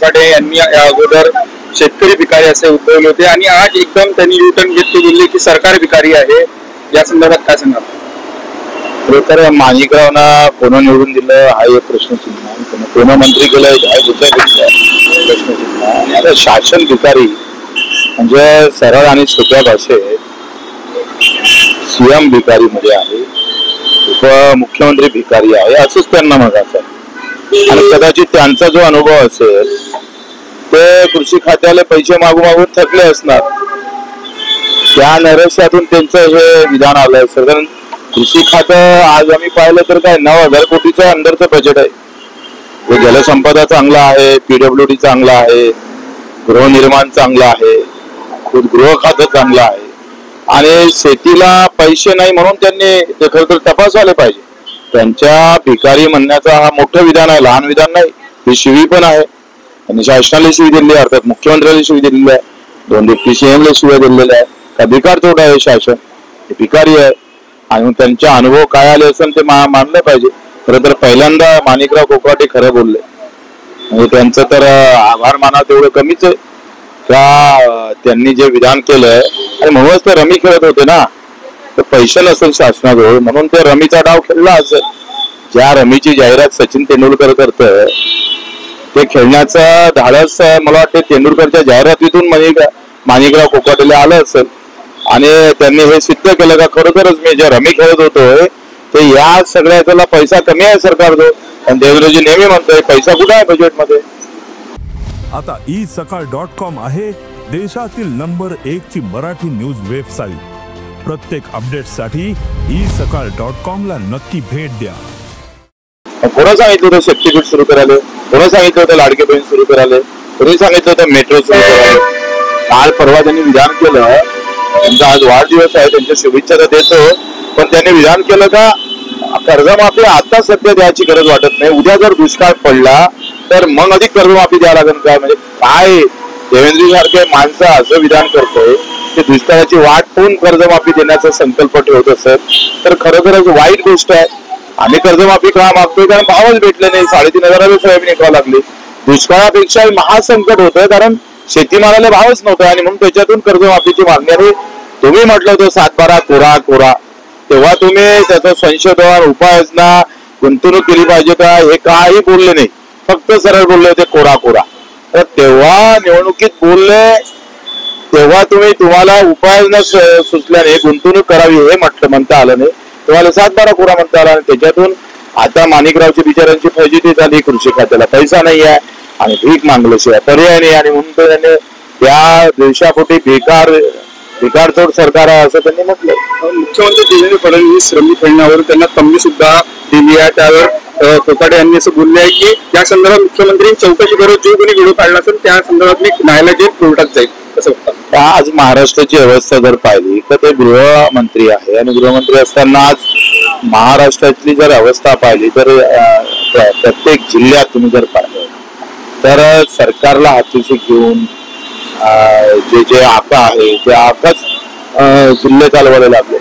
कोकाटे यांनी अगोदर शेतकरी भिकारी असे उद्भवले होते आणि आज एकदम त्यांनी युटर्न घेतले बोलले की सरकार भिकारी आहे. या संदर्भात काय सांगा? खरं माणिकरावना कोण निवडून दिलं हा एक प्रश्नचिन्ह, कोण मंत्री केलं हा दुसरा प्रश्नचिन्ह. आणि आता शासन भिकारी म्हणजे सरळ आणि सोप्या भाषेत सीएम भिकारी मध्ये आहे, उपमुख्यमंत्री भिकारी आहे असंच त्यांना म्हणायचं आहे. आणि कदाचित त्यांचा जो अनुभव असेल ते कृषी खात्याला पैसे मागून थकले असणार, त्या नैराश्यातून त्यांचं हे विधान आलंय. सगळं कृषी खातं आज आम्ही पाहिलं तर काय 9,000 कोटीचं अंदरचं बजेट आहे. जलसंपदा चांगला आहे, पीडब्ल्यूडी चांगला आहे, गृहनिर्माण चांगलं आहे, गृह खातं चांगलं आहे आणि शेतीला पैसे नाही म्हणून त्यांनी ते खरं तर तपासायला पाहिजे. त्यांच्या भिकारी म्हणण्याचा हा मोठं विधान आहे, लहान विधान नाही. ही शिवी पण आहे आणि शासनाला शिवी दिलेली आहे, अर्थात मुख्यमंत्र्याला शिवी दिलेली आहे, 2 डिप्टी सीएमला शिव्या दिलेल्या आहे. का भिकार तोड आहे शासन, हे भिकारी आहे. आणि त्यांचा अनुभव काय आले असेल ते मानलं पाहिजे. खरं तर पहिल्यांदा माणिकराव कोकाटे खरं बोलले म्हणजे त्यांचं तर आभार माना तेवढं कमीच आहे का त्यांनी जे विधान केलंय. आणि म्हणूनच ते रमी खेळत होते ना, तर पैसे नसेल शासनाजवळ म्हणून ते रमीचा डाव खेळला असेल. ज्या रमीची जाहिरात सचिन तेंडुलकर करतोय ते खेळण्याचं धाडस मला वाटतं तेंडुलकरच्या जाहिरातीतून माणिकराव कोकाटेला आलं असेल. आणि त्यांनी हे सिद्ध केलं का खरोखरच मी जे रमी खेळत होतोय ते या सगळ्याला पैसा कमी आहे सरकारजवळ. आणि देवेंद्रजी नेहमी म्हणतोय पैसा कुठे आहे बजेटमध्ये. आता isakal.com आहे देशातील नंबर 1 ची मराठी न्यूज वेबसाईट. प्रत्येक अपडेटसाठी isakal.com ला नक्की भेट द्या. कोणा सांगितलं होतं शक्तीपीठ सुरू करायला, कोणा सांगितलं होतं लाडके बहीण सुरू करायला, कोणी सांगितलं होतं मेट्रो सुरू करायला. काल परवा त्यांनी विधान केलं, त्यांचा आज वाढदिवस आहे, त्यांच्या शुभेच्छा तर देतो, पण त्यांनी विधान केलं का कर्जमाफी आता सध्या द्यायची गरज वाटत नाही, उद्या जर दुष्काळ पडला तर मग अधिक कर्जमाफी द्यायला लागेल काय. म्हणजे काय देवेंद्र सारखे माणसं असं विधान करतोय की दुष्काळाची वाट पाहून कर्जमाफी देण्याचा संकल्प ठेवत असत तर खरोखरच वाईट गोष्ट आहे. आम्ही कर्जमाफी का मागतोय कारण भावच भेटले नाही, 3,500 सोयाबीन विकावं लागली. दुष्काळापेक्षा महासंकट होतं कारण शेतीमालाला भावच नव्हता आणि म्हणून त्याच्यातून कर्जमाफीची मागणी. आणि तुम्ही म्हटलं होतं 7-12 कोरा तेव्हा तुम्ही त्याचं संशोधन उपाययोजना गुंतवणूक केली पाहिजे का हे काही बोलले नाही, फक्त सरळ बोलले होते कोरा. तर तेव्हा निवडणुकीत बोलले तेव्हा तुम्हाला उपाययोजना सुचल्याने गुंतवणूक करावी हे म्हणता आलं नाही, तुम्हाला 7-12 कोरा म्हणता आला. आणि त्याच्यातून आता माणिकरावची बिचारांची फजिती झाली, कृषी खात्याला पैसा नाही आहे आणि भीक मागल्याशिवाय पर्याय नाही. आणि म्हणून त्याने त्या दिवसापोटी भिकारचोट सरकार आहे असं त्यांनी म्हटलं. मुख्यमंत्री देवेंद्र फडणवीस रमी खेळण्यावर त्यांना तंबी सुद्धा दिली आहे. त्यावर कोकाटे यांनी असं बोलले आहे की या संदर्भात मुख्यमंत्री चौकशी करत जो कोणी व्हिडिओ काढला असेल त्या संदर्भात मी न्यायालयात कोर्टात जाईल असं होतं. आज महाराष्ट्राची अवस्था जर पाहिली तर ते गृहमंत्री आहे आणि गृहमंत्री असताना आज महाराष्ट्रातली जर अवस्था पाहिली तर प्रत्येक जिल्ह्यात तुम्ही जर पाहिलं तर सरकारला हातीशी घेऊन जे आका आहे ते आकाच जिल्हे चालवायला लागले.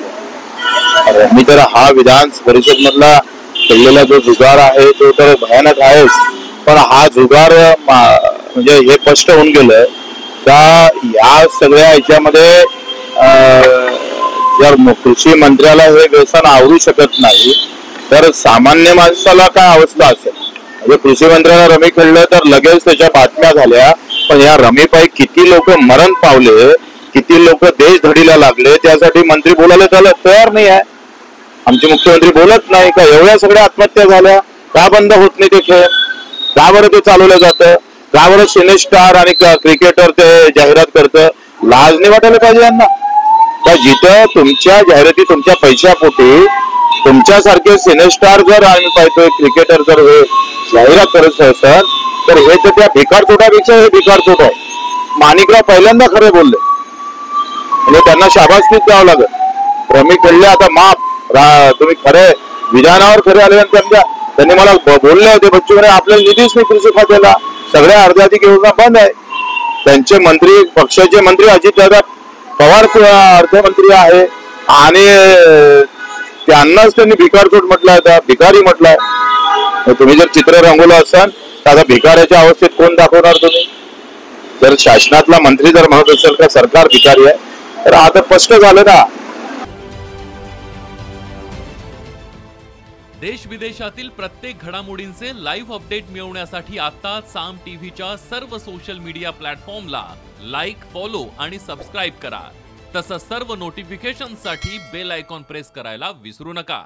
मी तर हा विधान परिषद मधला खेळलेला जो जुगार आहे तो तर भयानक आहेच, पण हा जुगार म्हणजे हे स्पष्ट होऊन गेलं का या सगळ्या ह्याच्यामध्ये जर कृषी मंत्र्याला हे व्यसन आवरू शकत नाही तर सामान्य माणसाला काय अवस्था असेल. म्हणजे कृषी मंत्र्याला रमी खेळलं तर लगेच त्याच्या बातम्या झाल्या, पण या रमीपायी किती लोक मरण पावले, किती लोक देश धडीला लागले, त्यासाठी मंत्री बोलायला तयार नाही आहे. आमचे मुख्यमंत्री बोलत नाही का एवढ्या सगळ्या आत्महत्या झाल्या का बंद होत नाही ते खेळ, का बरं ते चालवलं जातं, का बरं सिनेस्टार आणि क्रिकेटर ते जाहिरात करतं. लाज नाही वाटायला पाहिजे यांना का जिथं तुमच्या जाहिराती तुमच्या पैशापोटी तुमच्यासारखे सिनेस्टार जर आम्ही पाहतोय क्रिकेटर जर हे जाहिरात करत असेल तर हे तर त्या भिकार चोटापेक्षा हे भिकार चोट आहे. माणिकराव पहिल्यांदा खरे बोलले म्हणजे त्यांना शाबासकीच द्यावं लागत. रमी खेळले आता माफ तुम्ही खरे विधानावर खरे आले. त्यांनी मला बोलले होते बच्चू म्हणे आपल्याला निधीच नाही कृषी खात्याला, सगळ्या अर्ध्याधिक योजना बंद आहे. त्यांचे मंत्री पक्षाचे मंत्री अजितदादा पवार अर्थमंत्री आहे आणि त्यांनाच त्यांनी भिकारचोट म्हटलाय, भिकारी म्हटलाय. तुम्ही जर चित्र रंगवलं असाल तर आता भिकाऱ्याच्या अवस्थेत कोण दाखवणार तुम्ही? जर शासनातला मंत्री जर म्हणत असेल का सरकार भिकारी आहे, तर आता स्पष्ट झालं ना. देश विदेशातील प्रत्येक घडामोडींचे लाईव्ह अपडेट मिळवण्यासाठी आता साम टीव्हीच्या सर्व सोशल मीडिया प्लॅटफॉर्मला लाईक, फॉलो आणि सबस्क्राईब करा. तसंच सर्व नोटिफिकेशनसाठी बेल आयकॉन प्रेस करायला विसरू नका.